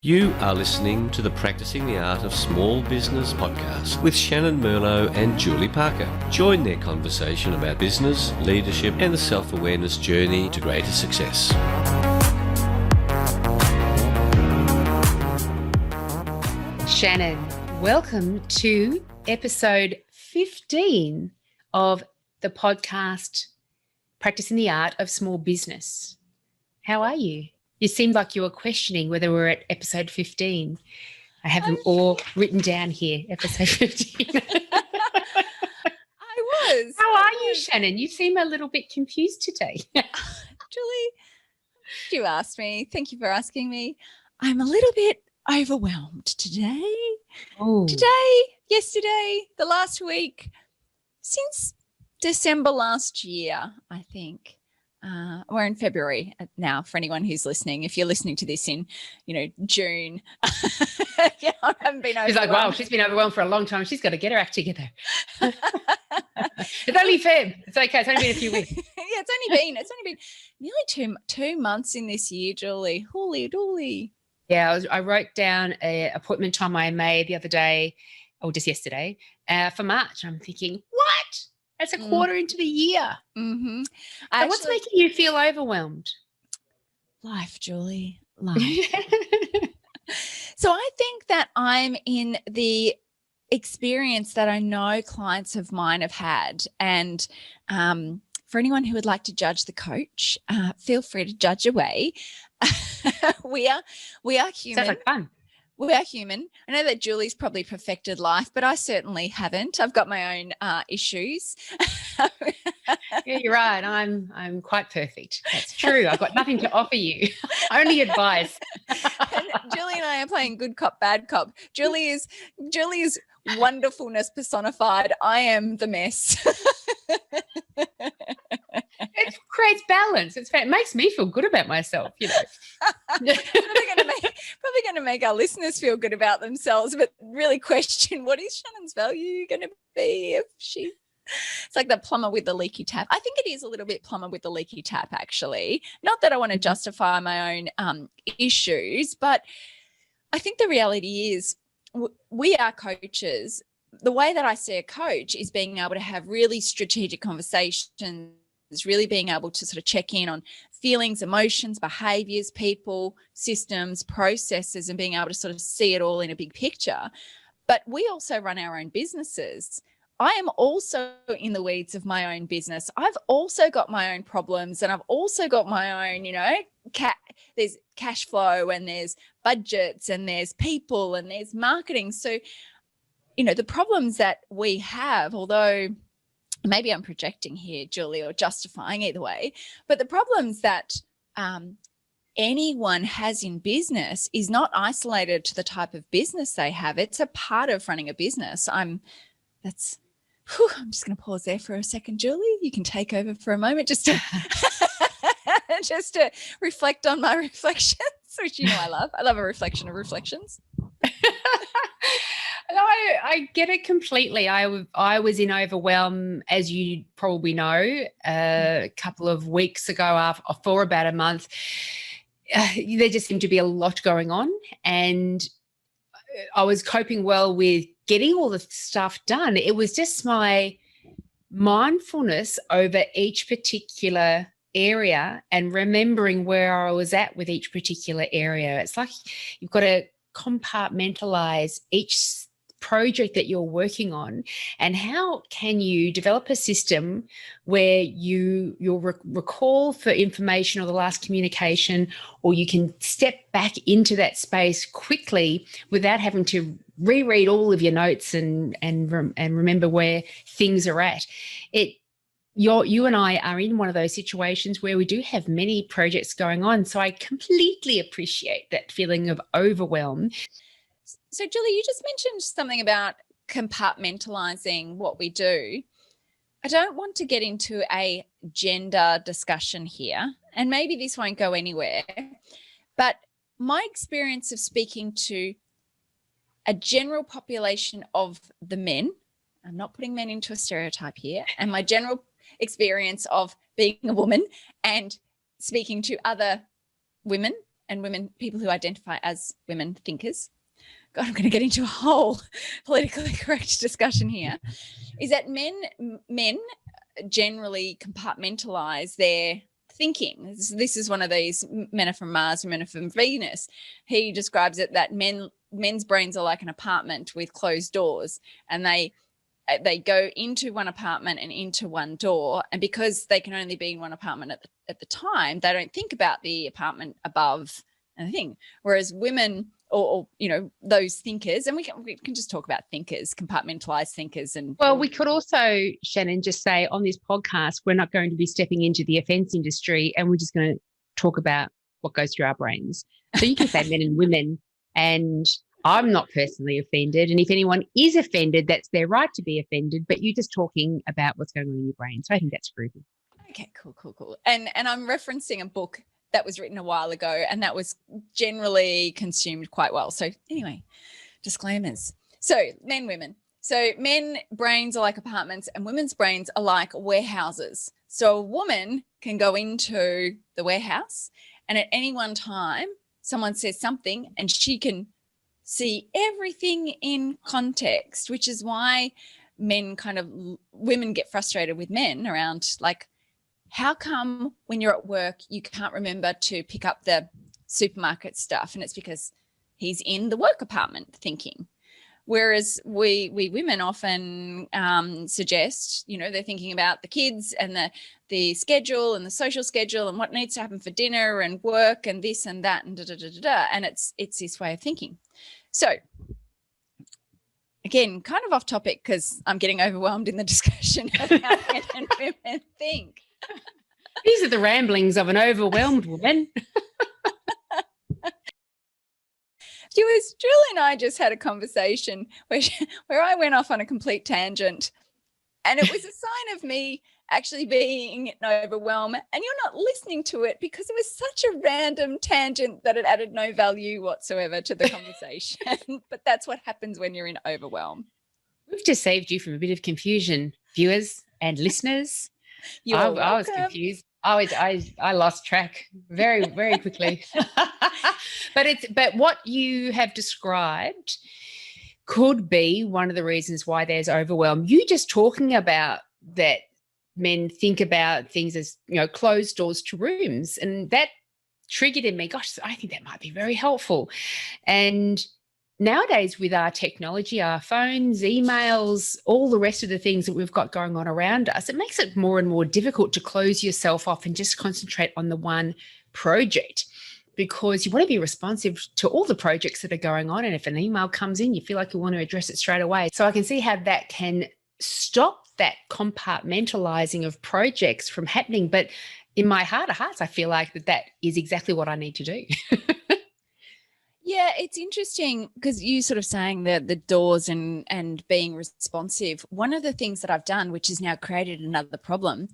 You are listening to the Practicing the Art of Small Business podcast with Shannyn Merlo and Julie Parker. Join their conversation about business, leadership, and the self-awareness journey to greater success. Shannyn, welcome to episode 15 of the podcast Practicing the Art of Small Business. How are you? You seemed like you were questioning whether we're at episode 15. I have them all written down here, episode 15. I was. How are you, Shannyn? You seem a little bit confused today. Julie, you asked me. Thank you for asking me. I'm a little bit overwhelmed today. Oh. Yesterday, the last week, since December last year, I think. We're in February now for anyone who's listening. If you're listening to this in, June, I haven't been overwhelmed. She's like, wow, she's been overwhelmed for a long time. She's got to get her act together. It's only Feb. It's okay. It's only been a few weeks. It's only been nearly two months in this year, Julie. Holy dooly. Yeah, I wrote down an appointment time I made the other day, or just yesterday, for March. I'm thinking, what? That's a quarter into the year. Mm-hmm. So what's making you feel overwhelmed? Life, Julie, life. So I think that I'm in the experience that I know clients of mine have had. And for anyone who would like to judge the coach, feel free to judge away. We are human. Sounds like fun. We are human. I know that Julie's probably perfected life, but I certainly haven't. I've got my own issues. Yeah, you're right. I'm quite perfect. That's true. I've got nothing to offer you. I only advise. And Julie and I are playing good cop, bad cop. Julie is wonderfulness personified. I am the mess. It creates balance. It makes me feel good about myself, Probably going to make our listeners feel good about themselves, but really question, what is Shannyn's value going to be if she... It's like the plumber with the leaky tap. I think it is a little bit plumber with the leaky tap, actually. Not that I want to justify my own issues, but I think the reality is we are coaches. The way that I see a coach is being able to have really strategic conversations, really being able to sort of check in on feelings, emotions, behaviors, people, systems, processes, and being able to sort of see it all in a big picture. But we also run our own businesses. I am also in the weeds of my own business. I've also got my own problems, and I've also got my own, there's cash flow, and there's budgets, and there's people, and there's marketing. So, the problems that we have, although maybe I'm projecting here, Julie, or justifying, either way, but the problems that anyone has in business is not isolated to the type of business they have. It's a part of running a business. I'm just going to pause there for a second, Julie. You can take over for a moment just to just to reflect on my reflections, which I love. I love a reflection of reflections. No, I get it completely. I was in overwhelm, as you probably know, a couple of weeks ago, for about a month. There just seemed to be a lot going on, and I was coping well with getting all the stuff done. It was just my mindfulness over each particular area and remembering where I was at with each particular area. It's like you've got to compartmentalize each project that you're working on, and how can you develop a system where you'll recall for information or the last communication, or you can step back into that space quickly without having to reread all of your notes and remember where things are at. You and I are in one of those situations where we do have many projects going on, so I completely appreciate that feeling of overwhelm. So, Julie, you just mentioned something about compartmentalizing what we do. I don't want to get into a gender discussion here, and maybe this won't go anywhere, but my experience of speaking to a general population of the men, I'm not putting men into a stereotype here, and my general experience of being a woman and speaking to other women and women, people who identify as women thinkers, God, I'm going to get into a whole politically correct discussion here, is that men generally compartmentalize their thinking. This is one of these, men are from Mars, women are from Venus. He describes it that men's brains are like an apartment with closed doors, and they go into one apartment and into one door, and because they can only be in one apartment at the time, they don't think about the apartment above and the thing. Whereas women, or those thinkers, and we can just talk about thinkers, compartmentalized thinkers. And well, we could also, Shannyn, just say on this podcast, we're not going to be stepping into the offence industry, and we're just going to talk about what goes through our brains. So you can say men and women, and I'm not personally offended. And if anyone is offended, that's their right to be offended, but you're just talking about what's going on in your brain. So I think that's groovy. Okay, cool. And I'm referencing a book that was written a while ago, and that was generally consumed quite well. So anyway, disclaimers. So men, women. So men brains are like apartments, and women's brains are like warehouses. So a woman can go into the warehouse, and at any one time, someone says something, and she can see everything in context, which is why women get frustrated with men around, like, how come when you're at work you can't remember to pick up the supermarket stuff? And it's because he's in the work apartment thinking. Whereas we women often suggest, they're thinking about the kids and the schedule and the social schedule and what needs to happen for dinner and work and this and that and and it's this way of thinking. So again, kind of off topic because I'm getting overwhelmed in the discussion of how men and women think. These are the ramblings of an overwhelmed woman. Julie and I just had a conversation where I went off on a complete tangent, and it was a sign of me actually being in overwhelm, and you're not listening to it because it was such a random tangent that it added no value whatsoever to the conversation. But that's what happens when you're in overwhelm. We've just saved you from a bit of confusion, viewers and listeners. I was confused. I lost track very, very quickly. But what you have described could be one of the reasons why there's overwhelm. You just talking about that men think about things as, closed doors to rooms, and that triggered in me, gosh, I think that might be very helpful. And nowadays with our technology, our phones, emails, all the rest of the things that we've got going on around us, it makes it more and more difficult to close yourself off and just concentrate on the one project, because you want to be responsive to all the projects that are going on. And if an email comes in, you feel like you want to address it straight away. So I can see how that can stop that compartmentalizing of projects from happening. But in my heart of hearts, I feel like that is exactly what I need to do. Yeah, it's interesting because you sort of saying the doors and being responsive. One of the things that I've done, which has now created another problem,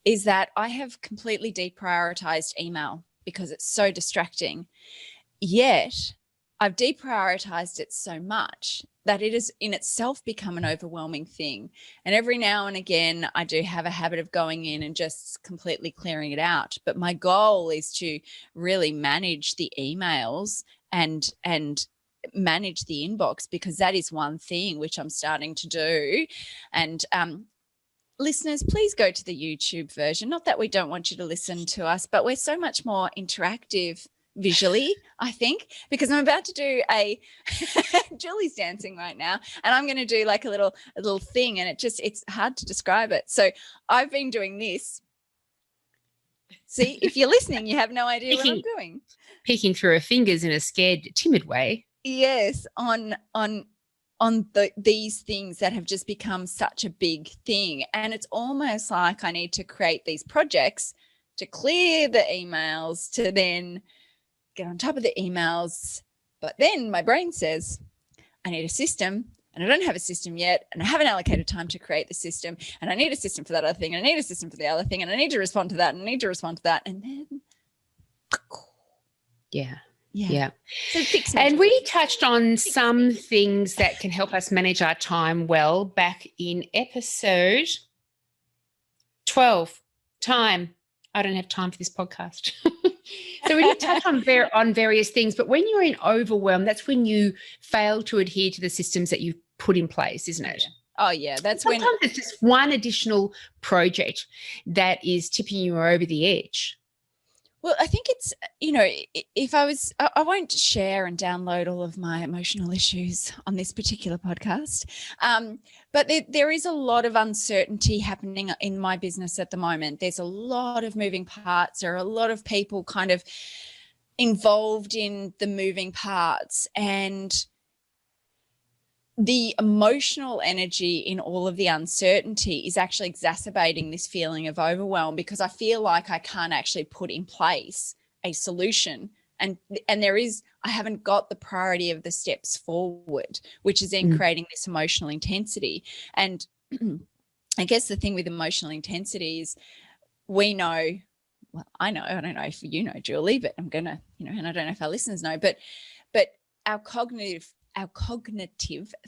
is that I have completely deprioritized email because it's so distracting. Yet I've deprioritized it so much that it has in itself become an overwhelming thing. And every now and again, I do have a habit of going in and just completely clearing it out. But my goal is to really manage the emails and manage the inbox, because that is one thing which I'm starting to do. And listeners, please go to the YouTube version. Not that we don't want you to listen to us, but we're so much more interactive visually, I think, because I'm about to do Julie's dancing right now, and I'm going to do like a little thing, and it's hard to describe it. So I've been doing this. See, if you're listening, you have no idea what I'm doing. Peeking through her fingers in a scared, timid way. Yes, on these things that have just become such a big thing. And it's almost like I need to create these projects to clear the emails, to then get on top of the emails. But then my brain says, I need a system, and I don't have a system yet, and I haven't allocated time to create the system, and I need a system for that other thing, and I need a system for the other thing, and I need to respond to that, and I need to respond to that. And then Yeah. So and we touched on some things that can help us manage our time well back in episode 12, time. I don't have time for this podcast. So we did touch on various things, but when you're in overwhelm, that's when you fail to adhere to the systems that you've put in place, isn't it? Oh, yeah. That's Sometimes it's just one additional project that is tipping you over the edge. Well, I think it's, if I won't share and download all of my emotional issues on this particular podcast, but there is a lot of uncertainty happening in my business at the moment. There's a lot of moving parts. There are a lot of people kind of involved in the moving parts, and the emotional energy in all of the uncertainty is actually exacerbating this feeling of overwhelm, because I feel like I can't actually put in place a solution. And I haven't got the priority of the steps forward, which is then creating this emotional intensity. And I guess the thing with emotional intensity is I don't know if you know, Julie, but I'm going to, and I don't know if our listeners know, but our cognitive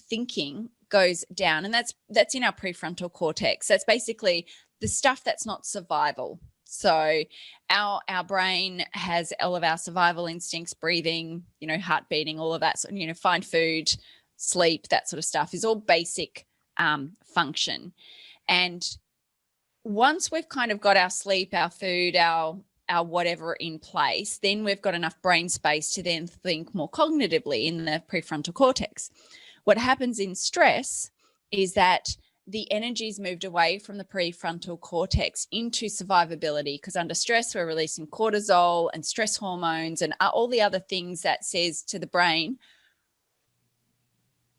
thinking goes down, and that's in our prefrontal cortex. That's basically the stuff that's not survival. So our brain has all of our survival instincts, breathing, heart beating, all of that. So, find food, sleep, that sort of stuff is all basic function. And once we've kind of got our sleep, our food, our whatever in place, then we've got enough brain space to then think more cognitively in the prefrontal cortex. What happens in stress is that the energy's moved away from the prefrontal cortex into survivability, because under stress, we're releasing cortisol and stress hormones and all the other things that says to the brain,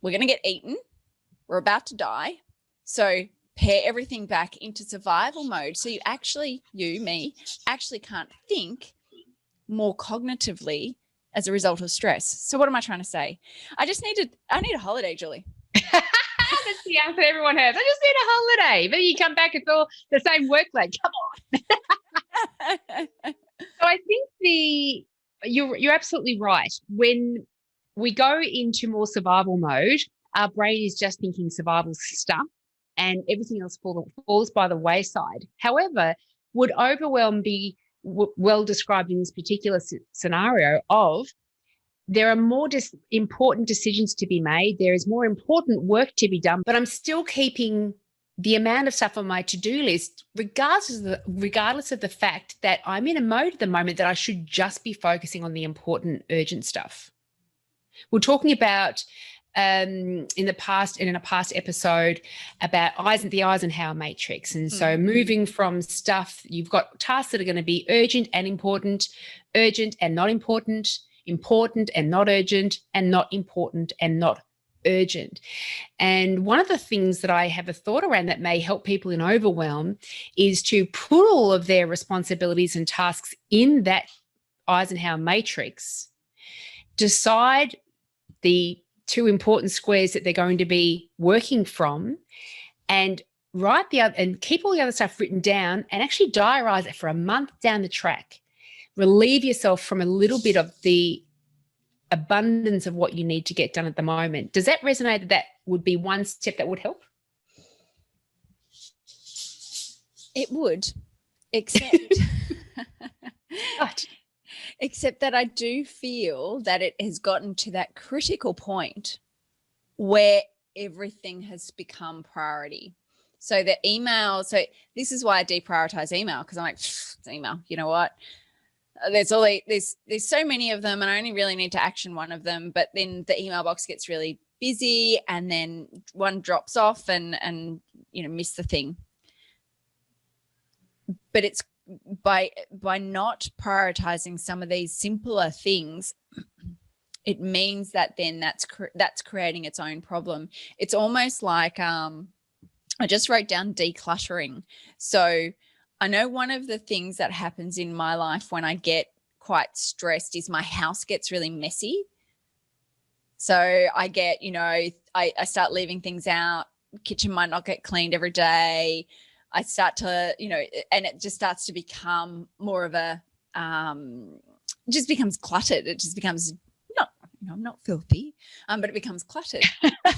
we're going to get eaten, we're about to die. So pare everything back into survival mode. So you actually can't think more cognitively as a result of stress. So what am I trying to say? I need a holiday, Julie. That's the answer everyone has. I just need a holiday. But you come back, it's all the same workload. Come on. So I think you're absolutely right. When we go into more survival mode, our brain is just thinking survival stuff, and everything else falls by the wayside. However, would overwhelm be well described in this particular scenario of there are more important decisions to be made, there is more important work to be done, but I'm still keeping the amount of stuff on my to-do list, regardless of the fact that I'm in a mode at the moment that I should just be focusing on the important, urgent stuff. We're talking about in a past episode about the Eisenhower matrix. And so moving from stuff, you've got tasks that are going to be urgent and important, urgent and not important, important and not urgent, and not important and not urgent. And one of the things that I have a thought around that may help people in overwhelm is to put all of their responsibilities and tasks in that Eisenhower matrix, decide the 2 important squares that they're going to be working from, and and keep all the other stuff written down, and actually diarize it for a month down the track. Relieve yourself from a little bit of the abundance of what you need to get done at the moment. Does that resonate? That would be one step that would help? It would, except except that I do feel that it has gotten to that critical point where everything has become priority. So the email, this is why I deprioritize email, because I'm like, it's email, you know what? There's so many of them, and I only really need to action one of them, but then the email box gets really busy, and then one drops off and miss the thing. But it's by not prioritizing some of these simpler things, it means that then that's creating its own problem. It's almost like I just wrote down decluttering. So I know one of the things that happens in my life when I get quite stressed is my house gets really messy. So I get, I start leaving things out. Kitchen might not get cleaned every day. I start to, and it just starts to become more of a, just becomes cluttered. It just becomes I'm not filthy, but it becomes cluttered.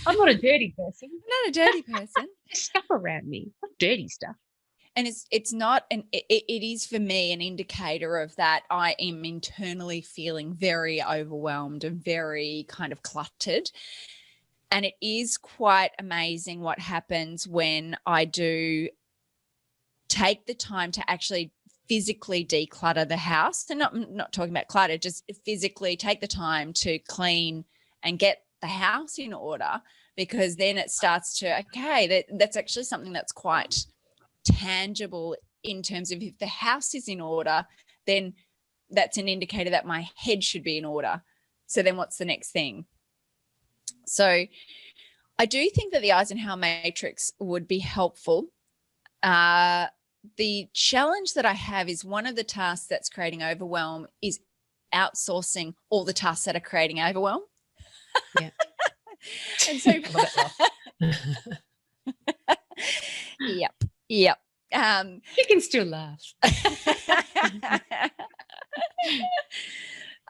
I'm not a dirty person. I'm not a dirty person. There's stuff around me, not dirty stuff. And it's not it is for me an indicator of that I am internally feeling very overwhelmed and very kind of cluttered. And it is quite amazing what happens when I do take the time to actually physically declutter the house. And not talking about clutter, just physically take the time to clean and get the house in order, because then it starts to, okay, that's actually something that's quite tangible in terms of if the house is in order, then that's an indicator that my head should be in order. So then what's the next thing? So I do think that the Eisenhower matrix would be helpful. The challenge that I have is one of the tasks that's creating overwhelm is outsourcing all the tasks that are creating overwhelm. Yeah. And so yep. You can still laugh.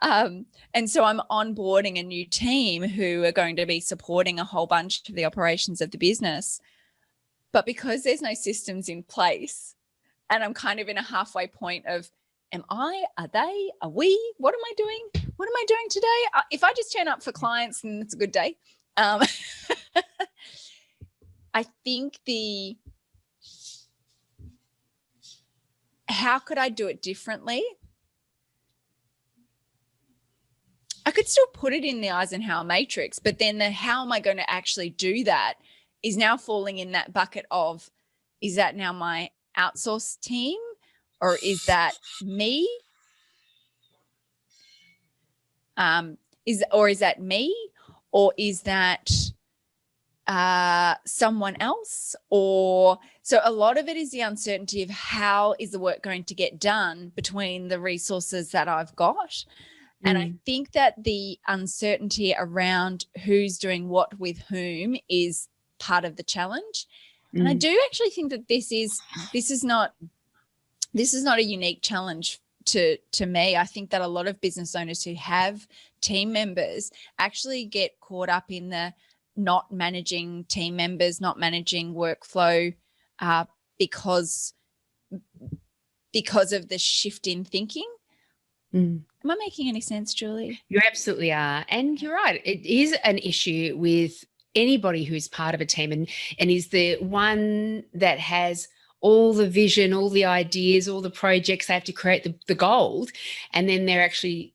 And so I'm onboarding a new team who are going to be supporting a whole bunch of the operations of the business. But because there's no systems in place, and I'm kind of in a halfway point of, am I, are they, are we, what am I doing? What am I doing today? If I just turn up for clients, then it's a good day. I think how could I do it differently? I could still put it in the Eisenhower matrix, but then how am I going to actually do that is now falling in that bucket of, is that now my outsourced team, or is that me? Is that me, or is that someone else? Or so a lot of it is the uncertainty of how is the work going to get done between the resources that I've got. And I think that the uncertainty around who's doing what with whom is part of the challenge. And I do actually think that this is not a unique challenge to me. I think that a lot of business owners who have team members actually get caught up in the not managing team members, not managing workflow, because of the shift in thinking. Am I making any sense, Julie? You absolutely are. And you're right. It is an issue with anybody who's part of a team and is the one that has all the vision, all the ideas, all the projects. They have to create the gold, and then they're actually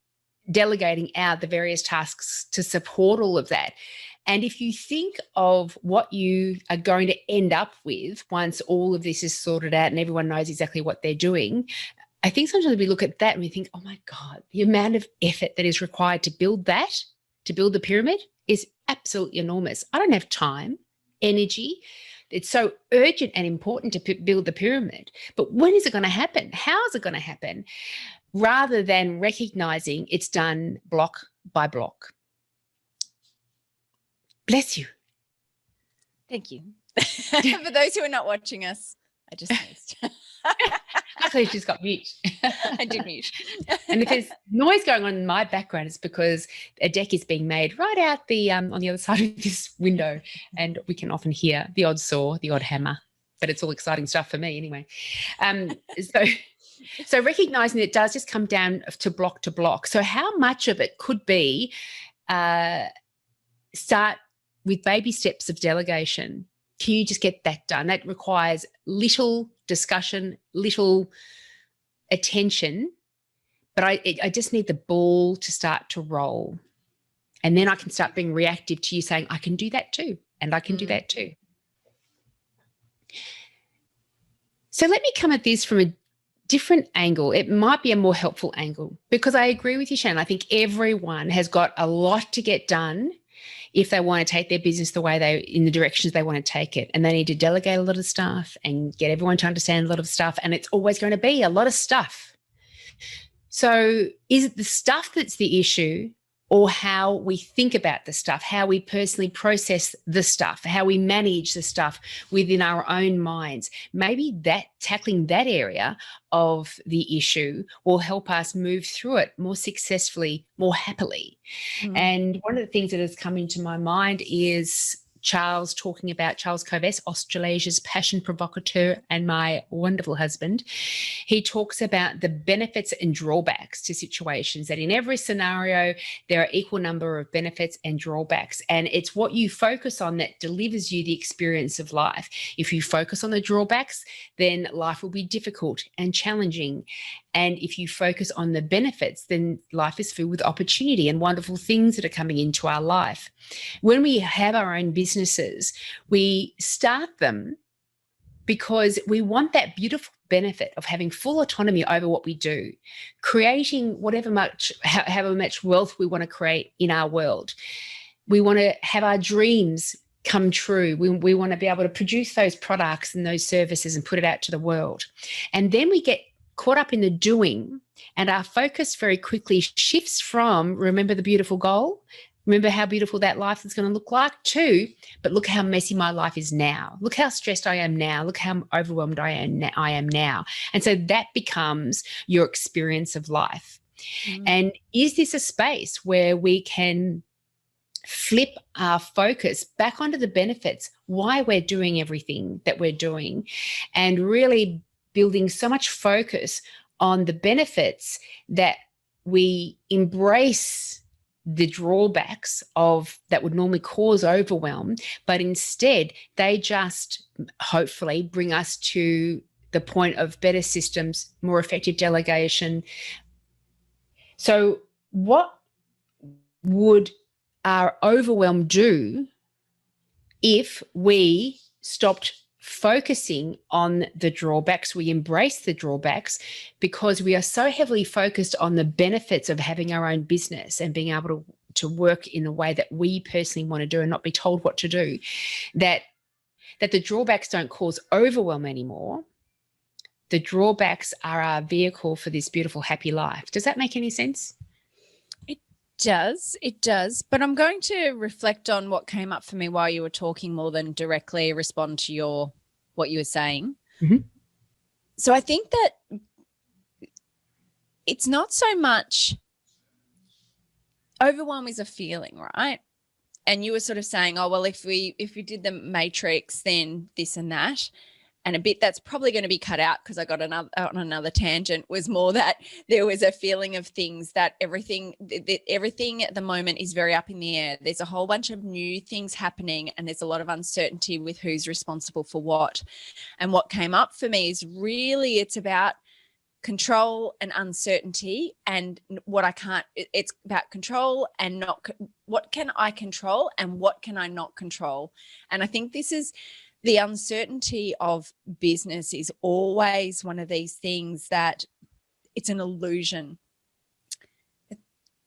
delegating out the various tasks to support all of that. And if you think of what you are going to end up with once all of this is sorted out and everyone knows exactly what they're doing, I think sometimes we look at that and we think, oh my God, the amount of effort that is required to build the pyramid is absolutely enormous. I don't have time, energy. It's so urgent and important to build the pyramid. But when is it going to happen? How is it going to happen? Rather than recognizing it's done block by block. Bless you. Thank you. For those who are not watching us, I just missed. Luckily, she's got mute. I did mute. And if there's noise going on in my background, it's because a deck is being made right out the on the other side of this window, and we can often hear the odd saw, the odd hammer. But it's all exciting stuff for me anyway. So recognizing it does just come down to block. So how much of it could be start with baby steps of delegation? Can you just get that done? That requires little discussion, little attention, but I just need the ball to start to roll. And then I can start being reactive to you saying, I can do that too, and I can do that too. So let me come at this from a different angle. It might be a more helpful angle, because I agree with you, Shannyn. I think everyone has got a lot to get done if they want to take their business in the directions they want to take it. And they need to delegate a lot of stuff and get everyone to understand a lot of stuff. And it's always going to be a lot of stuff. So is it the stuff that's the issue, or how we think about the stuff, how we personally process the stuff, how we manage the stuff within our own minds? Maybe that tackling that area of the issue will help us move through it more successfully, more happily. And one of the things that has come into my mind is Charles Coves, Australasia's passion provocateur and my wonderful husband. He talks about the benefits and drawbacks to situations, that in every scenario, there are equal number of benefits and drawbacks. And it's what you focus on that delivers you the experience of life. If you focus on the drawbacks, then life will be difficult and challenging. And if you focus on the benefits, then life is filled with opportunity and wonderful things that are coming into our life. When we have our own businesses, we start them because we want that beautiful benefit of having full autonomy over what we do, creating however much wealth we want to create in our world. We want to have our dreams come true. We want to be able to produce those products and those services and put it out to the world. And then we get caught up in the doing, and our focus very quickly shifts from, remember the beautiful goal, remember how beautiful that life is going to look like, to, but look how messy my life is now. Look how stressed I am now. Look how overwhelmed I am now. And so that becomes your experience of life. And is this a space where we can flip our focus back onto the benefits, why we're doing everything that we're doing, and really building so much focus on the benefits that we embrace the drawbacks of that would normally cause overwhelm, but instead they just hopefully bring us to the point of better systems, more effective delegation. So what would our overwhelm do if we stopped focusing on the drawbacks, we embrace the drawbacks, because we are so heavily focused on the benefits of having our own business and being able to work in the way that we personally want to do and not be told what to do, that the drawbacks don't cause overwhelm anymore. The drawbacks are our vehicle for this beautiful, happy life. Does that make any sense? It does. But I'm going to reflect on what came up for me while you were talking more than directly respond to what you were saying. Mm-hmm. So I think that it's not so much overwhelm is a feeling, right? And you were sort of saying, oh, well, if we did the matrix, then this and that. And a bit that's probably going to be cut out because I got on another tangent, was more that there was a feeling of things that everything at the moment is very up in the air. There's a whole bunch of new things happening and there's a lot of uncertainty with who's responsible for what. And what came up for me is really it's about control and uncertainty, and it's about control and not what can I control and what can I not control. And I think this is the uncertainty of business is always one of these things that it's an illusion.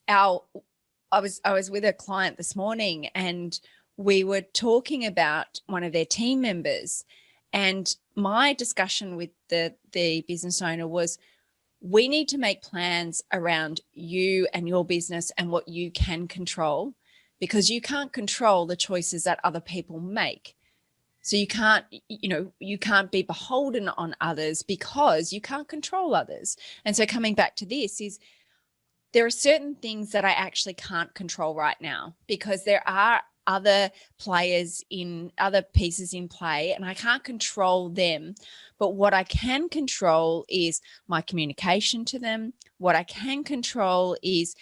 I was with a client this morning and we were talking about one of their team members, and my discussion with the business owner was, we need to make plans around you and your business and what you can control, because you can't control the choices that other people make. So you can't be beholden on others because you can't control others. And so coming back to this is, there are certain things that I actually can't control right now because there are other players in other pieces in play and I can't control them. But what I can control is my communication to them. What I can control is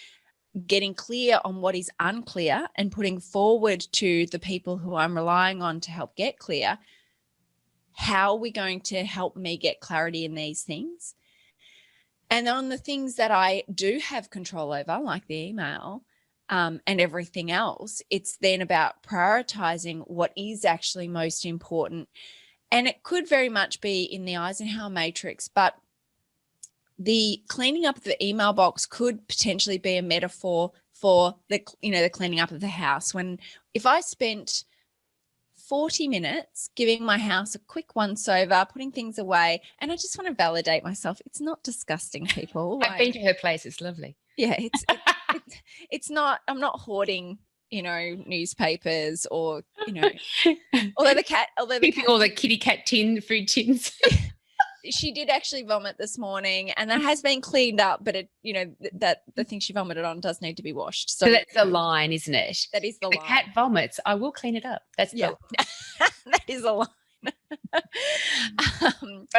getting clear on what is unclear and putting forward to the people who I'm relying on to help get clear, how are we going to help me get clarity in these things? And on the things that I do have control over, like the email and everything else, it's then about prioritizing what is actually most important. And it could very much be in the Eisenhower matrix, but the cleaning up of the email box could potentially be a metaphor for the cleaning up of the house. If I spent 40 minutes giving my house a quick once over, putting things away, and I just want to validate myself, it's not disgusting, people. I've been to her place. It's lovely. Yeah, it's not, I'm not hoarding, newspapers or, although the cat, all the kitty cat food tins. she did actually vomit this morning, and that has been cleaned up, but it, that the thing she vomited on does need to be washed. So that's the line, isn't it? That is the If line. the cat vomits, I will clean it up. That's the line. That is a line. But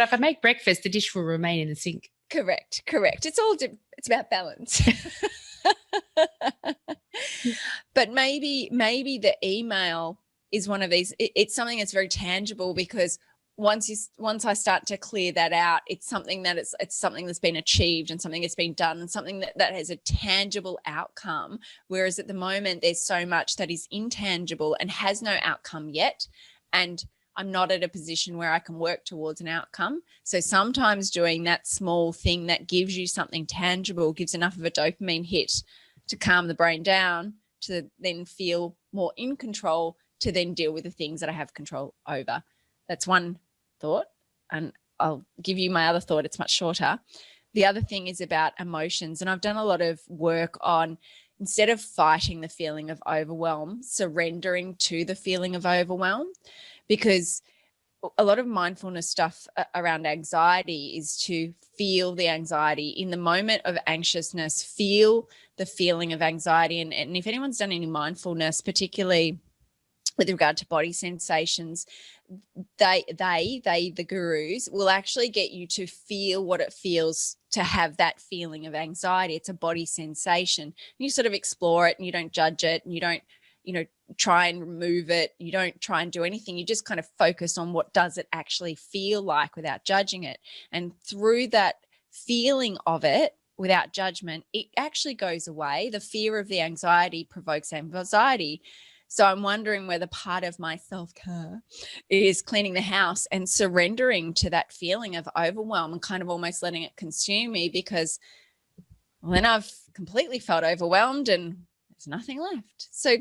if I make breakfast, the dish will remain in the sink. Correct. It's about balance. But maybe the email is one of these. It's something that's very tangible, because once I start to clear that out, it's something that's been achieved and something that's been done and something that has a tangible outcome. Whereas at the moment, there's so much that is intangible and has no outcome yet. And I'm not at a position where I can work towards an outcome. So sometimes doing that small thing that gives you something tangible, gives enough of a dopamine hit to calm the brain down, to then feel more in control, to then deal with the things that I have control over. That's one thought. And I'll give you my other thought. It's much shorter. The other thing is about emotions. And I've done a lot of work on, instead of fighting the feeling of overwhelm, surrendering to the feeling of overwhelm, because a lot of mindfulness stuff around anxiety is to feel the anxiety in the moment of anxiousness, feel the feeling of anxiety. And if anyone's done any mindfulness, particularly with regard to body sensations, the gurus will actually get you to feel what it feels to have that feeling of anxiety. It's a body sensation. You sort of explore it and you don't judge it, and you don't, try and remove it. You don't try and do anything. You just kind of focus on what does it actually feel like without judging it. And through that feeling of it without judgment, it actually goes away. The fear of the anxiety provokes anxiety. So I'm wondering whether part of my self-care is cleaning the house and surrendering to that feeling of overwhelm and kind of almost letting it consume me, because then I've completely felt overwhelmed and there's nothing left. So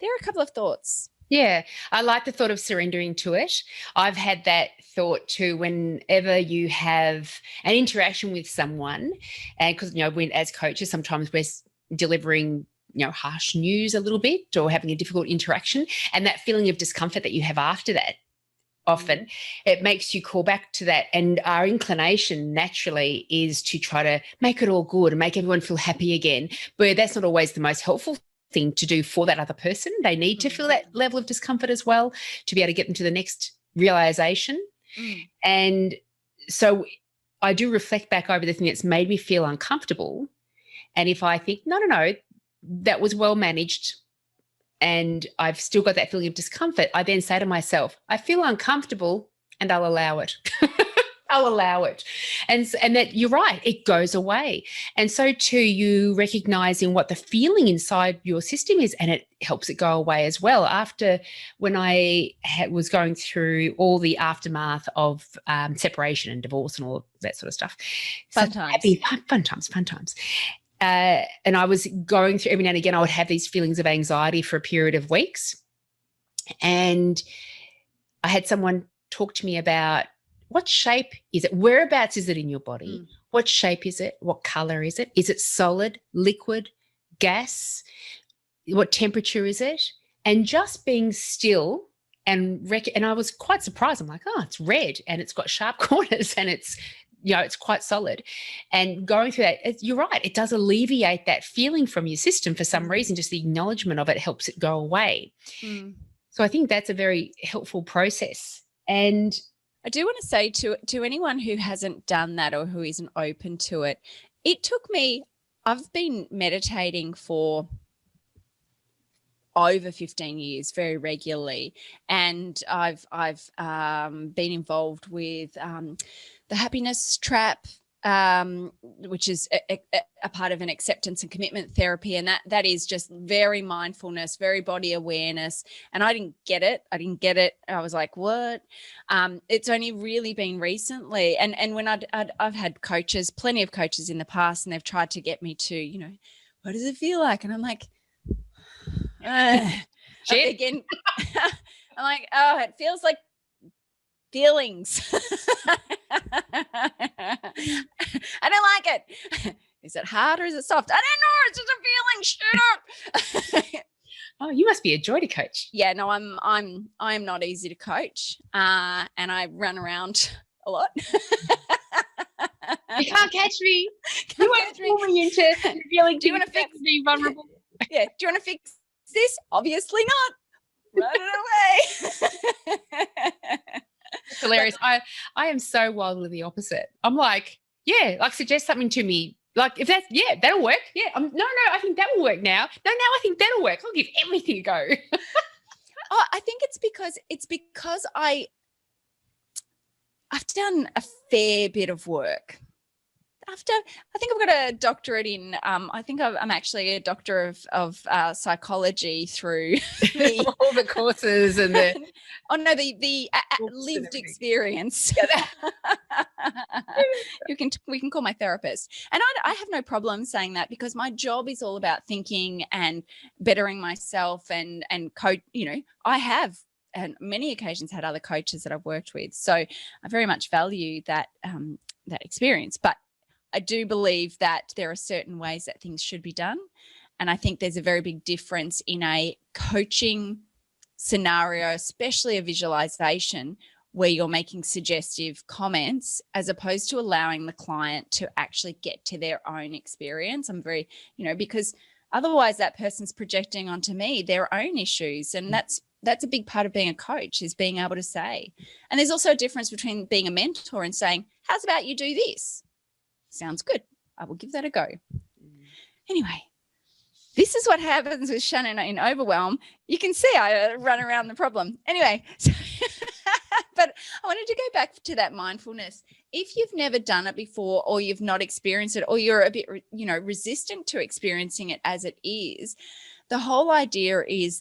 there are a couple of thoughts. Yeah, I like the thought of surrendering to it. I've had that thought too whenever you have an interaction with someone, and because, as coaches, sometimes we're delivering harsh news a little bit or having a difficult interaction, and that feeling of discomfort that you have after that, often it makes you call back to that. And our inclination naturally is to try to make it all good and make everyone feel happy again, but that's not always the most helpful thing to do for that other person. They need to feel that level of discomfort as well to be able to get them to the next realization. And so I do reflect back over the thing that's made me feel uncomfortable, and if I think no, that was well managed and I've still got that feeling of discomfort, I then say to myself, I feel uncomfortable and I'll allow it. I'll allow it. And that, you're right, it goes away. And so too, you recognizing what the feeling inside your system is, and it helps it go away as well. After, when I was going through all the aftermath of separation and divorce and all that sort of stuff. Fun times. Fun times. And I was going through, every now and again, I would have these feelings of anxiety for a period of weeks. And I had someone talk to me about, what shape is it? Whereabouts is it in your body? What shape is it? What color is it? Is it solid, liquid, gas? What temperature is it? And just being still and I was quite surprised. I'm like, oh, it's red and it's got sharp corners and it's, it's quite solid. And going through that, you're right, it does alleviate that feeling from your system for some reason. Just the acknowledgement of it helps it go away. So I think that's a very helpful process. And I do want to say to anyone who hasn't done that or who isn't open to it, it took me, I've been meditating for over 15 years very regularly, and I've been involved with the happiness trap, which is a part of an acceptance and commitment therapy, and that is just very mindfulness, very body awareness. And I didn't get it. I was like, what? It's only really been recently, and when I've had coaches, plenty of coaches in the past, and they've tried to get me to, what does it feel like? And I'm like, again, I'm like, oh, it feels like feelings. I don't like it. Is it hard or is it soft? I don't know. It's just a feeling. Shut up. Oh, you must be a joy to coach. Yeah, no, I'm not easy to coach. And I run around a lot. You can't catch me. Can't You won't catch me. pull me into feeling Do you want to fix me vulnerable? Yeah. Do you want to fix this? Obviously not. Run it away. It's hilarious. I am so wildly the opposite. I'm like, yeah, like suggest something to me. Like if that's, yeah, that'll work. Yeah. No, I think that will work now. No, I think that'll work. I'll give everything a go. Oh, I think it's because I've done a fair bit of work. I think I've got a doctorate in, I think I'm actually a doctor of psychology through all the courses and the the lived experience. We can call my therapist. And I have no problem saying that, because my job is all about thinking and bettering myself and coach, I have on many occasions had other coaches that I've worked with. So I very much value that experience. But I do believe that there are certain ways that things should be done. And I think there's a very big difference in a coaching scenario, especially a visualization, where you're making suggestive comments as opposed to allowing the client to actually get to their own experience. I'm very, because otherwise that person's projecting onto me their own issues. And that's a big part of being a coach, is being able to say. And there's also a difference between being a mentor and saying, how's about you do this? Sounds good. I will give that a go. Anyway, this is what happens with Shannyn in overwhelm. You can see I run around the problem. Anyway, but I wanted to go back to that mindfulness. If you've never done it before, or you've not experienced it, or you're a bit, resistant to experiencing it as it is, the whole idea is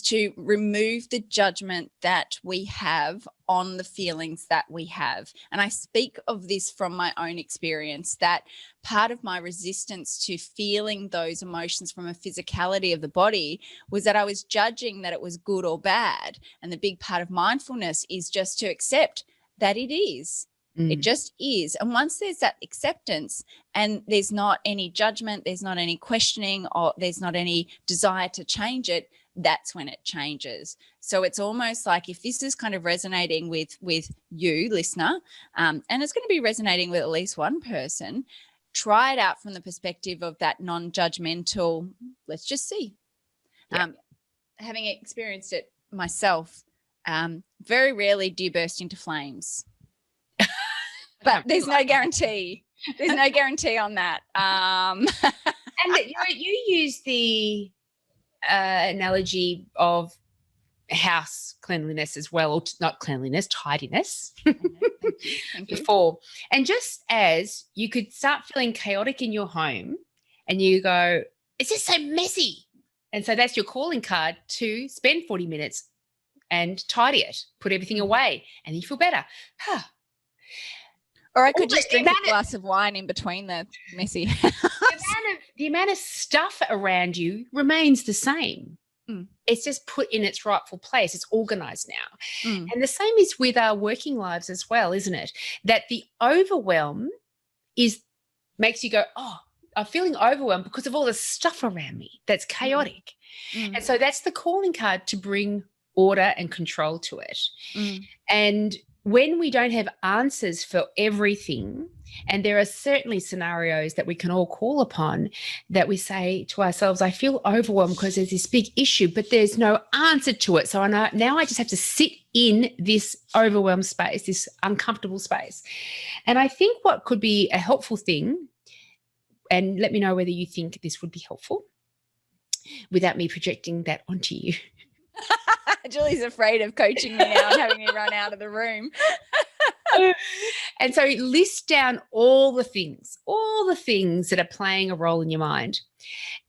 to remove the judgment that we have on the feelings that we have. And I speak of this from my own experience, that part of my resistance to feeling those emotions from a physicality of the body was that I was judging that it was good or bad. And the big part of mindfulness is just to accept that it is. It just is. And once there's that acceptance and there's not any judgment, there's not any questioning, or there's not any desire to change it, that's when it changes. So it's almost like, if this is kind of resonating with you, listener, and it's going to be resonating with at least one person, try it out from the perspective of that non-judgmental, let's just see. Yeah. Having experienced it myself, very rarely do you burst into flames. But there's no guarantee. There's no guarantee on that. And you use the analogy of house cleanliness as well, or not cleanliness, tidiness. Thank you. Before. And just as you could start feeling chaotic in your home and you go, it's just so messy. And so that's your calling card to spend 40 minutes and tidy it, put everything away, and you feel better. Or I could just drink a glass of wine in between the messy house. The amount of stuff around you remains the same. It's just put in its rightful place. It's organized now. And the same is with our working lives as well, isn't it? That the overwhelm makes you go, oh, I'm feeling overwhelmed because of all the stuff around me that's chaotic. And so that's the calling card to bring order and control to it. And when we don't have answers for everything, and there are certainly scenarios that we can all call upon, that we say to ourselves, I feel overwhelmed because there's this big issue, but there's no answer to it. So now I just have to sit in this overwhelmed space, this uncomfortable space. And I think what could be a helpful thing, and let me know whether you think this would be helpful without me projecting that onto you. Julie's afraid of coaching me now and having me run out of the room. And so list down all the things that are playing a role in your mind.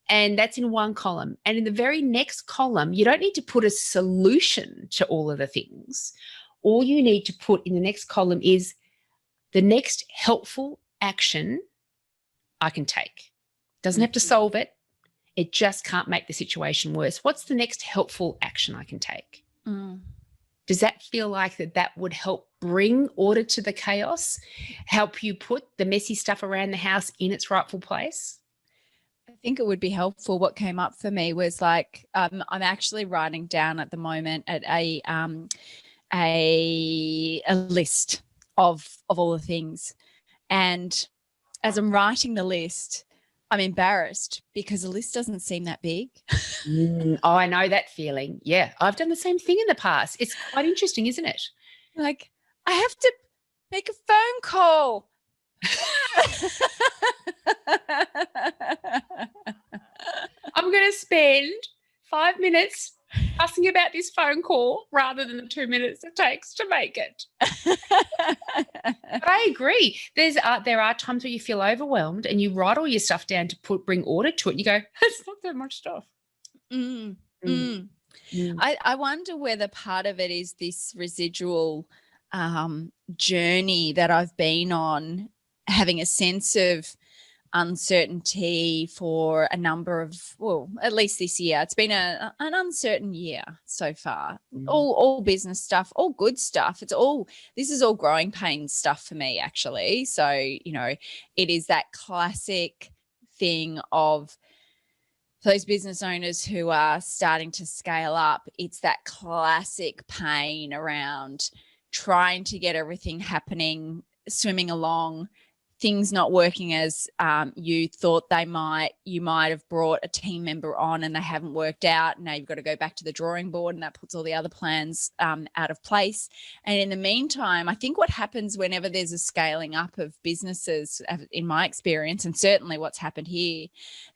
And that's in one column. And in the very next column, you don't need to put a solution to all of the things. All you need to put in the next column is the next helpful action I can take. Doesn't have to solve it. It just can't make the situation worse. What's the next helpful action I can take? Does that feel like that would help bring order to the chaos, help you put the messy stuff around the house in its rightful place? I think it would be helpful. What came up for me was like, I'm actually writing down at the moment at a list of all the things. And as I'm writing the list, I'm embarrassed because the list doesn't seem that big. Oh, I know that feeling. Yeah, I've done the same thing in the past. It's quite interesting, isn't it? Like, I have to make a phone call. I'm going to spend 5 minutes fussing about this phone call rather than the 2 minutes it takes to make it. But I agree. There are times where you feel overwhelmed and you write all your stuff down to bring order to it. And you go, it's not that much stuff. I wonder whether part of it is this residual journey that I've been on, having a sense of uncertainty for a number of, well, at least this year. It's been an uncertain year so far. All business stuff, all good stuff. This is all growing pains stuff for me, actually. So, it is that classic thing of those business owners who are starting to scale up. It's that classic pain around trying to get everything happening, swimming along, things not working as you thought they might. You might have brought a team member on and they haven't worked out. Now you've got to go back to the drawing board, and that puts all the other plans out of place. And in the meantime, I think what happens whenever there's a scaling up of businesses, in my experience, and certainly what's happened here,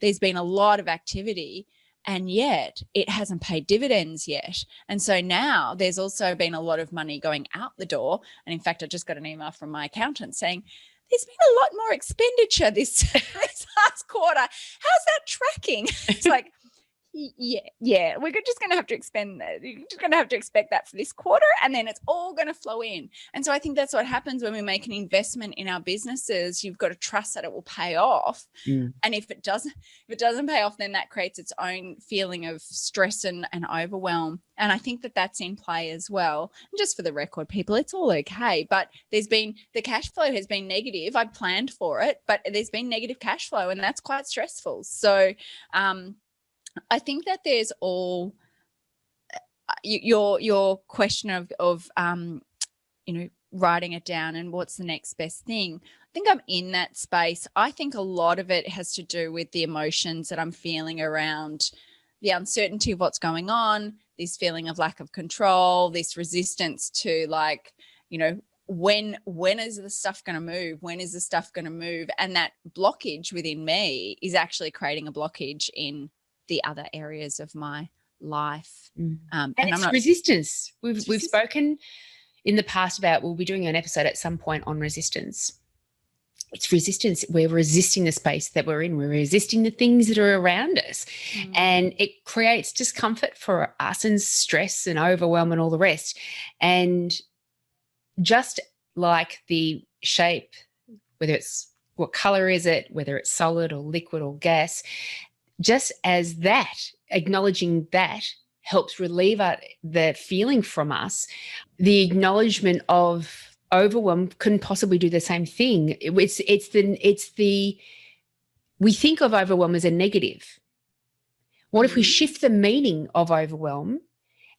there's been a lot of activity, and yet it hasn't paid dividends yet. And so now there's also been a lot of money going out the door. And in fact, I just got an email from my accountant saying, there's been a lot more expenditure this last quarter. How's that tracking? It's like, yeah, we're just going to have to you're just going to have to expect that for this quarter, and then it's all going to flow in. And so I think that's what happens when we make an investment in our businesses. You've got to trust that it will pay off. And if it doesn't pay off, then that creates its own feeling of stress and overwhelm. And I think that that's in play as well. And just for the record, people, it's all okay. But the cash flow has been negative. I planned for it, but there's been negative cash flow, and that's quite stressful. So, I think that there's all your question of writing it down and what's the next best thing. I think I'm in that space. I think a lot of it has to do with the emotions that I'm feeling around the uncertainty of what's going on, this feeling of lack of control, this resistance to when is the stuff going to move? When is the stuff going to move? And that blockage within me is actually creating a blockage in the other areas of my life. And it's resistance. We've spoken in the past about, we'll be doing an episode at some point on resistance. It's resistance. We're resisting the space that we're in. We're resisting the things that are around us. And it creates discomfort for us and stress and overwhelm and all the rest. And just like the shape, whether it's what color is it, whether it's solid or liquid or gas, just as that, acknowledging that helps relieve the feeling from us, the acknowledgement of overwhelm can possibly do the same thing. We think of overwhelm as a negative. What if we shift the meaning of overwhelm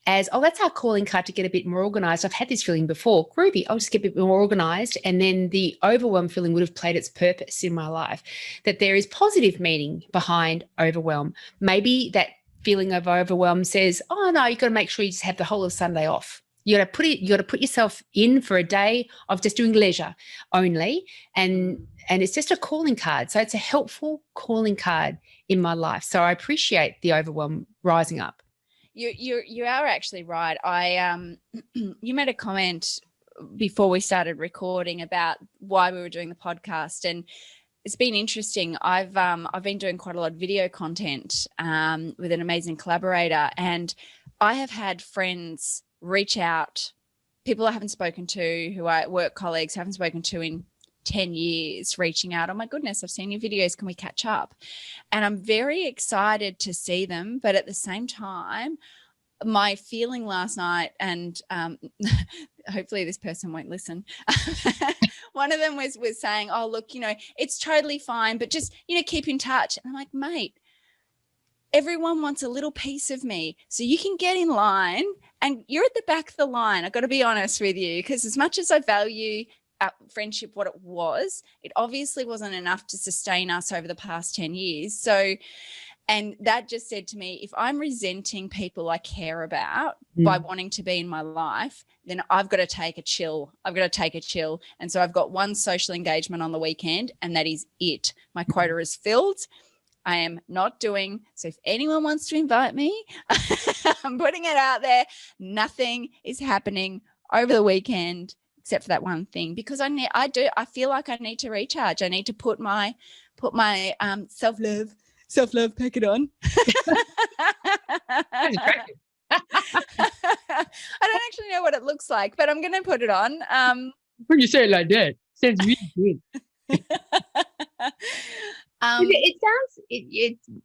as, oh, that's our calling card to get a bit more organized. I've had this feeling before. Groovy, I'll just get a bit more organized. And then the overwhelm feeling would have played its purpose in my life, that there is positive meaning behind overwhelm. Maybe that feeling of overwhelm says, oh, no, you've got to make sure you just have the whole of Sunday off. You got to put yourself in for a day of just doing leisure only. And it's just a calling card. So it's a helpful calling card in my life. So I appreciate the overwhelm rising up. You are actually right. You made a comment before we started recording about why we were doing the podcast, and it's been interesting. I've been doing quite a lot of video content with an amazing collaborator, and I have had friends reach out, people I haven't spoken to, who are work colleagues, haven't spoken to in 10 years, reaching out, oh my goodness, I've seen your videos, can we catch up? And I'm very excited to see them, but at the same time, my feeling last night, and hopefully this person won't listen, one of them was saying, oh look, it's totally fine, but just keep in touch. And I'm like, mate, everyone wants a little piece of me. So you can get in line and you're at the back of the line. I've got to be honest with you, because as much as I value our friendship, what it obviously wasn't enough to sustain us over the past 10 years. So, and that just said to me, if I'm resenting people I care about by wanting to be in my life, then I've got to take a chill. And so I've got one social engagement on the weekend, and that is it. My quota is filled. I am not doing. So if anyone wants to invite me, I'm putting it out there. Nothing is happening over the weekend except for that one thing, because I feel like I need to recharge. I need to put my self-love packet on. That's attractive. I don't actually know what it looks like, but I'm going to put it on. When you say it like that, it sounds really good. It sounds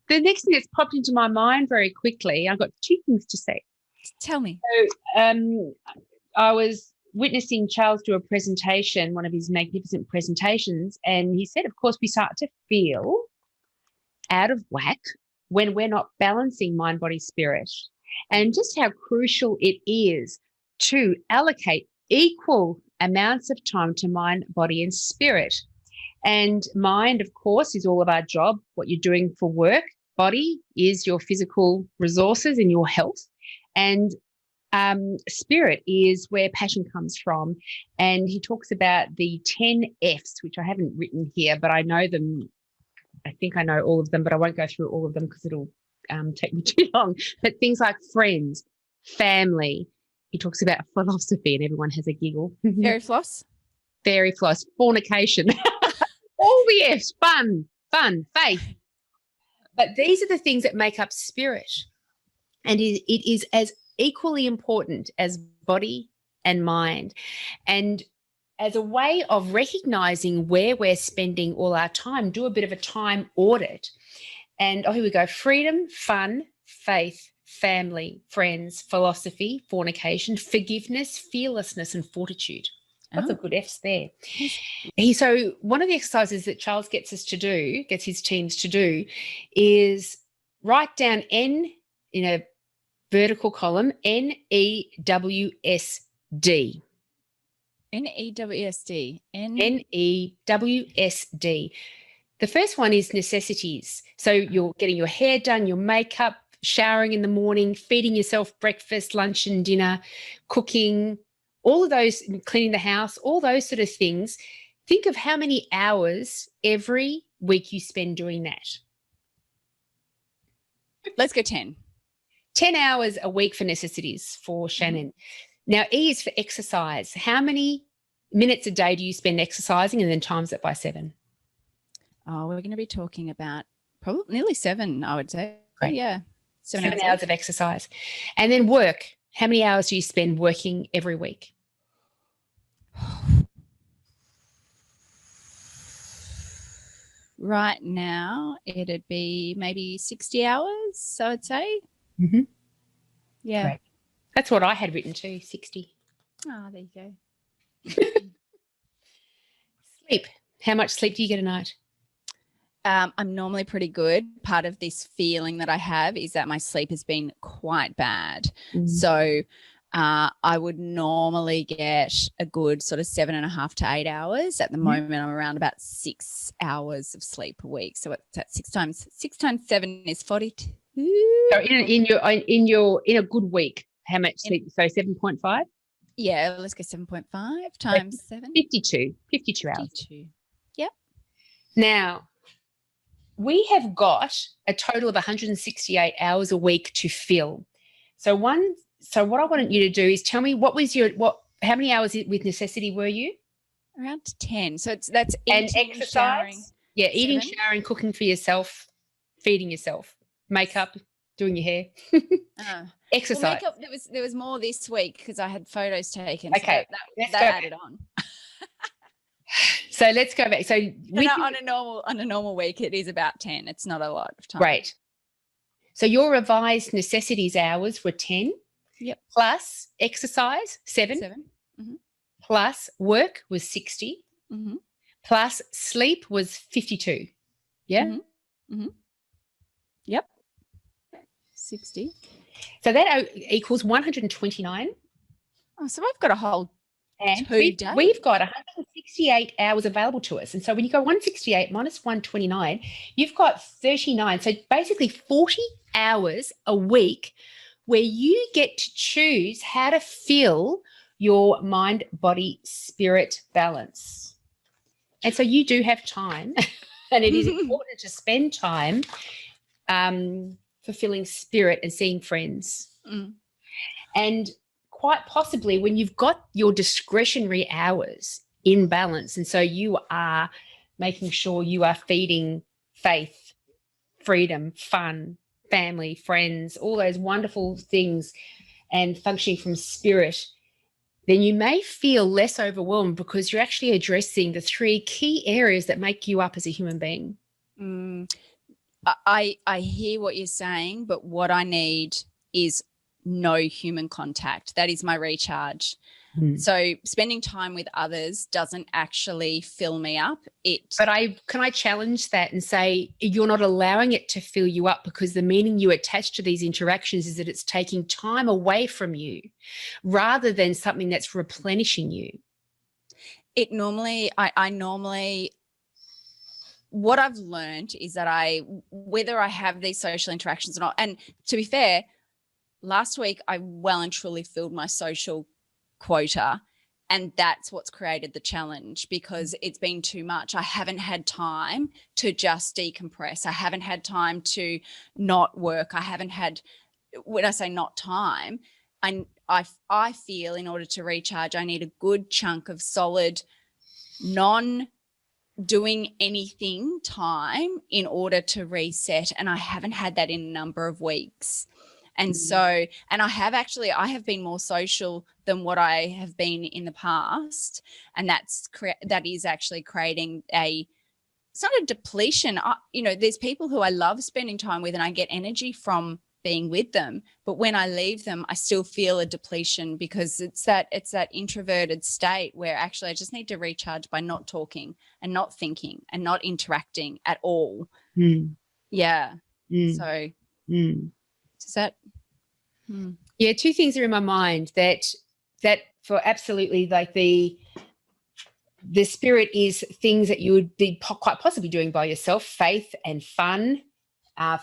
the next thing that's popped into my mind very quickly. I've got two things to say. Tell me. So, I was witnessing Charles do a presentation, one of his magnificent presentations, and he said, of course, we start to feel out of whack when we're not balancing mind, body, spirit, and just how crucial it is to allocate equal amounts of time to mind, body, and spirit. And mind, of course, is all of our job, what you're doing for work. Body is your physical resources and your health. And spirit is where passion comes from. And he talks about the 10 Fs, which I haven't written here, but I know them. I think I know all of them, but I won't go through all of them because it'll take me too long. But things like friends, family. He talks about philosophy, and everyone has a giggle. Fairy floss, fornication. All the F's, fun, faith. But these are the things that make up spirit. And it is as equally important as body and mind. And as a way of recognizing where we're spending all our time, do a bit of a time audit. And here we go. Freedom, fun, faith, family, friends, philosophy, fornication, forgiveness, fearlessness, and fortitude. Lots of good F's there. So one of the exercises that Charles gets his teams to do, is write down N in a vertical column, NEWSD. NEWSD. NEWSD. The first one is necessities. So you're getting your hair done, your makeup, showering in the morning, feeding yourself breakfast, lunch and dinner, cooking, all of those, cleaning the house, all those sort of things. Think of how many hours every week you spend doing that. Let's go 10. 10 hours a week for necessities for Shannyn. Now, E is for exercise. How many minutes a day do you spend exercising, and then times it by 7? Oh, we're going to be talking about probably nearly 7, I would say. Great. Yeah. 7 hours of exercise. And then work. How many hours do you spend working every week? Right now, it'd be maybe 60 hours, I would say. Mm-hmm. Yeah. Great. That's what I had written too, 60. Oh, there you go. Sleep. How much sleep do you get a night? I'm normally pretty good. Part of this feeling that I have is that my sleep has been quite bad. So I would normally get a good sort of 7.5 to 8 hours. At the moment, I'm around about 6 hours of sleep a week. So what's that? 6 times 7 is 42. So in a good week, how much sleep? So 7.5? Yeah, let's go 7.5 times 7. 52 hours. 52. Yep. Now, we have got a total of 168 hours a week to fill. So what I wanted you to do is tell me how many hours with necessity were you? Around 10. So that's eating, and exercise. Showering. Yeah, eating, 7. showering, cooking for yourself, feeding yourself, makeup, doing your hair, exercise. Well, makeup, there was more this week because I had photos taken. Okay, so that added on. So let's go back. So on a normal week, it is about 10. It's not a lot of time. Great. So your revised necessities hours were 10. Yep. Plus exercise 7. Mm-hmm. Plus work was 60. Mm-hmm. Plus sleep was 52. Yeah. Mm-hmm. Mm-hmm. Yep. 60. So that equals 129. Oh, so I've got a whole And 2 days. we've got 168 hours available to us. And so when you go 168 minus 129, you've got 39. So basically 40 hours a week where you get to choose how to fill your mind, body, spirit balance. And so you do have time, and it is important to spend time fulfilling spirit and seeing friends. And quite possibly when you've got your discretionary hours in balance, and so you are making sure you are feeding faith, freedom, fun, family, friends, all those wonderful things, and functioning from spirit, then you may feel less overwhelmed because you're actually addressing the 3 key areas that make you up as a human being. I hear what you're saying, but what I need is no human contact. That is my recharge. So spending time with others doesn't actually fill me up. But can I challenge that and say you're not allowing it to fill you up, because the meaning you attach to these interactions is that it's taking time away from you rather than something that's replenishing you. I normally what I've learned is that whether I have these social interactions or not, and to be fair, last week I well and truly filled my social quota, and that's what's created the challenge, because it's been too much. I haven't had time to just decompress. I haven't had time to not work. I haven't had, when I say not time, I feel in order to recharge, I need a good chunk of solid non-doing anything time in order to reset, and I haven't had that in a number of weeks. And so, and I have been more social than what I have been in the past. And that is actually creating it's not a depletion. There's people who I love spending time with and I get energy from being with them. But when I leave them, I still feel a depletion, because it's that introverted state where actually I just need to recharge by not talking and not thinking and not interacting at all. Yeah. So does that? Yeah, 2 things are in my mind that for absolutely, like the spirit is things that you would be quite possibly doing by yourself: faith and fun,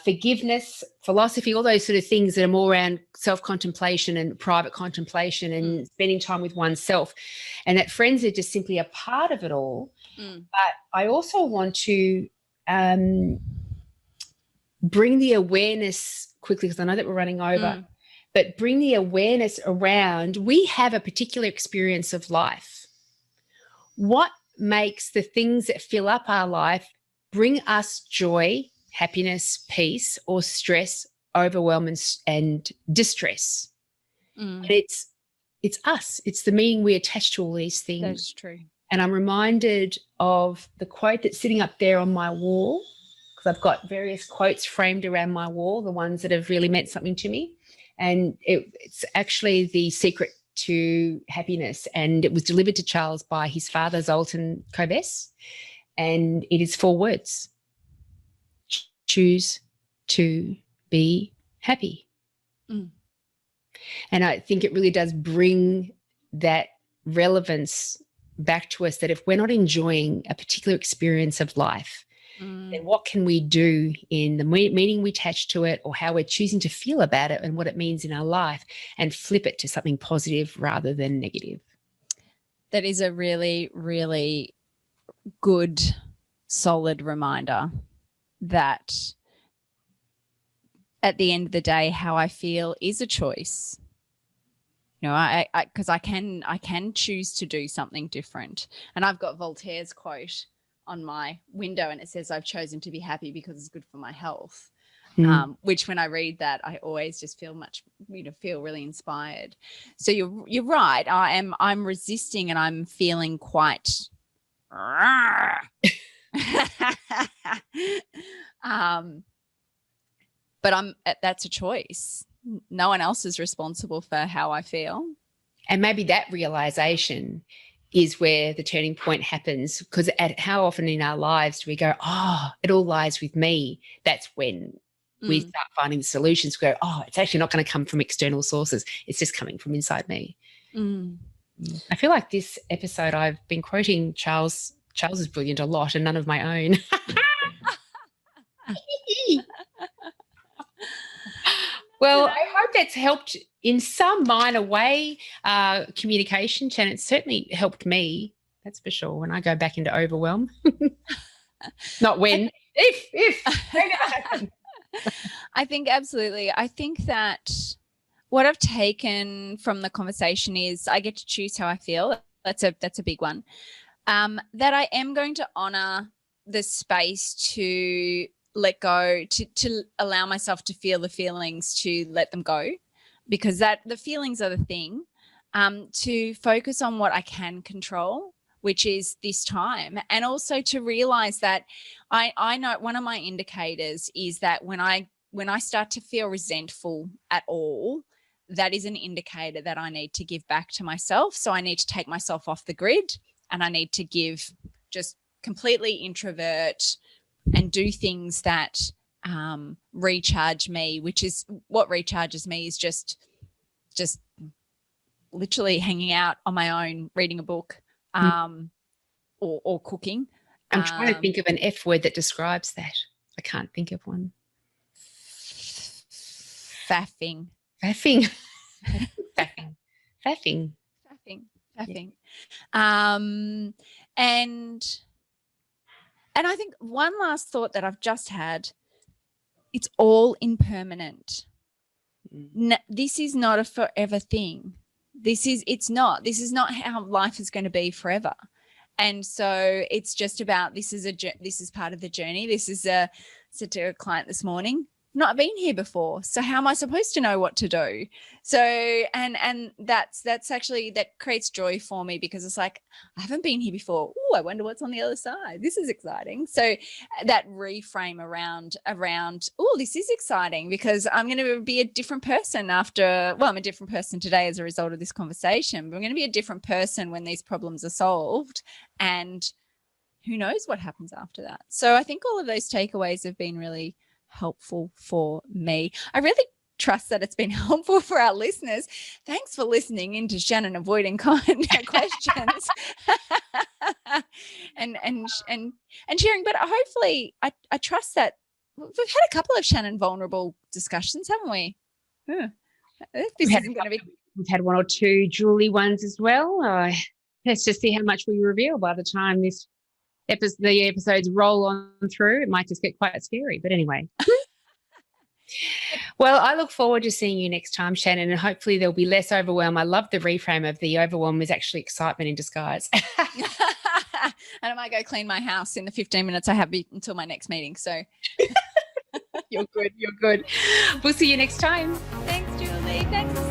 forgiveness, philosophy, all those sort of things that are more around self-contemplation and private contemplation and spending time with oneself. And that friends are just simply a part of it all. But I also want to bring the awareness quickly, because I know that we're running over, but bring the awareness around, we have a particular experience of life. What makes the things that fill up our life bring us joy, happiness, peace, or stress, overwhelm, and distress? And it's us. It's the meaning we attach to all these things. That's true. And I'm reminded of the quote that's sitting up there on my wall, because I've got various quotes framed around my wall, the ones that have really meant something to me. And it's actually the secret to happiness. And it was delivered to Charles by his father, Zoltan Kobes. And it is 4 words: choose to be happy. And I think it really does bring that relevance back to us, that if we're not enjoying a particular experience of life, then what can we do in the meaning we attach to it, or how we're choosing to feel about it and what it means in our life, and flip it to something positive rather than negative? That is a really, really good, solid reminder that at the end of the day, how I feel is a choice. Because I can choose to do something different. And I've got Voltaire's quote on my window, and it says, "I've chosen to be happy because it's good for my health." Which, when I read that, I always just feel feel really inspired. So you're right. I'm resisting, and I'm feeling quite but that's a choice. No one else is responsible for how I feel. And maybe that realization is where the turning point happens, because how often in our lives do we go, oh, it all lies with me? That's when we start finding solutions. We go, oh, it's actually not going to come from external sources. It's just coming from inside me. I feel like this episode I've been quoting Charles. Charles is brilliant a lot and none of my own. Well, I hope that's helped in some minor way. Communication, Shannyn, it's certainly helped me. That's for sure. When I go back into overwhelm, not when, if. I think absolutely. I think that what I've taken from the conversation is I get to choose how I feel. That's a big one. That I am going to honor the space to let go, to allow myself to feel the feelings, to let them go, because that the feelings are the thing. To focus on what I can control, which is this time, and also to realize that I know one of my indicators is that when I start to feel resentful at all, that is an indicator that I need to give back to myself. So I need to take myself off the grid and I need to just completely introvert and do things that recharge me, which is what recharges me is just literally hanging out on my own, reading a book, or cooking. I'm trying to think of an F word that describes that. I can't think of one. Faffing. Faffing. And I think one last thought that I've just had, it's all impermanent. This is not a forever thing. This is not how life is going to be forever. And so it's just about, this is part of the journey. I said to a client this morning, not been here before, so how am I supposed to know what to do? So and that's actually, that creates joy for me, because it's like, I haven't been here before. Oh, I wonder what's on the other side. This is exciting. So that reframe around oh, this is exciting, because I'm going to be a different person after, well, I'm a different person today as a result of this conversation, but I'm going to be a different person when these problems are solved, and who knows what happens after that. So I think all of those takeaways have been really helpful for me. I really trust that it's been helpful for our listeners. Thanks for listening into Shannyn avoiding kind questions and sharing. But hopefully, I trust that we've had a couple of Shannyn vulnerable discussions, haven't we? We've had one or two Julie ones as well. Let's just see how much we reveal by the time the episodes roll on through. It might just get quite scary, but anyway. Well, I look forward to seeing you next time, Shannyn, and hopefully there'll be less overwhelm. I love the reframe of the overwhelm is actually excitement in disguise. And I might go clean my house in the 15 minutes I have until my next meeting. So You're good. We'll see you next time. Thanks, Julie. Thanks.